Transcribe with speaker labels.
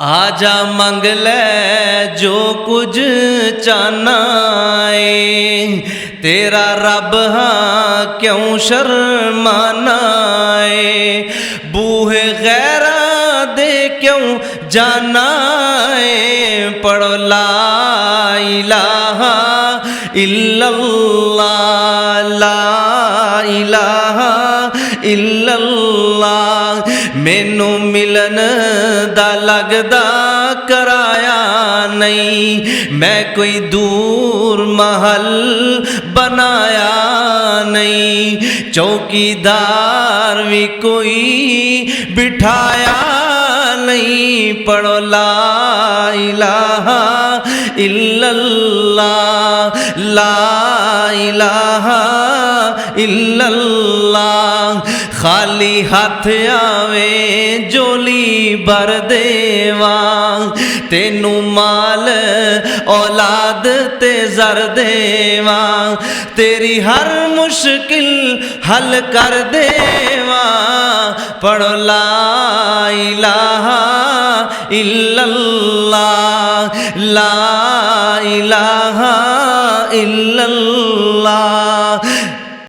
Speaker 1: आजा मंग ले जो कुछ चाहना है, तेरा रब हाँ क्यों शर्माना है। बूहे गैरा दे क्यों जाना है, पढ़ो ला इलाहा इल्लल्लाह, ला इलाहा इल्लल्लाह। मैनू मिलन दा लगदा कराया नहीं, मैं कोई दूर महल बनाया नहीं, चौकीदार भी कोई बिठाया नहीं। पढ़ो ला इलाहा इल्लल्लाह, ला इलाहा इल्लल्लाह। खाली हाथ आवे जोली भर देवा, तेनू माल औलाद ते जर देवा, तेरी हर मुश्किल हल कर देवा। पढ़ो ला इलाहा इल्लल्लाह, ला इलाहा इल्लल्लाह।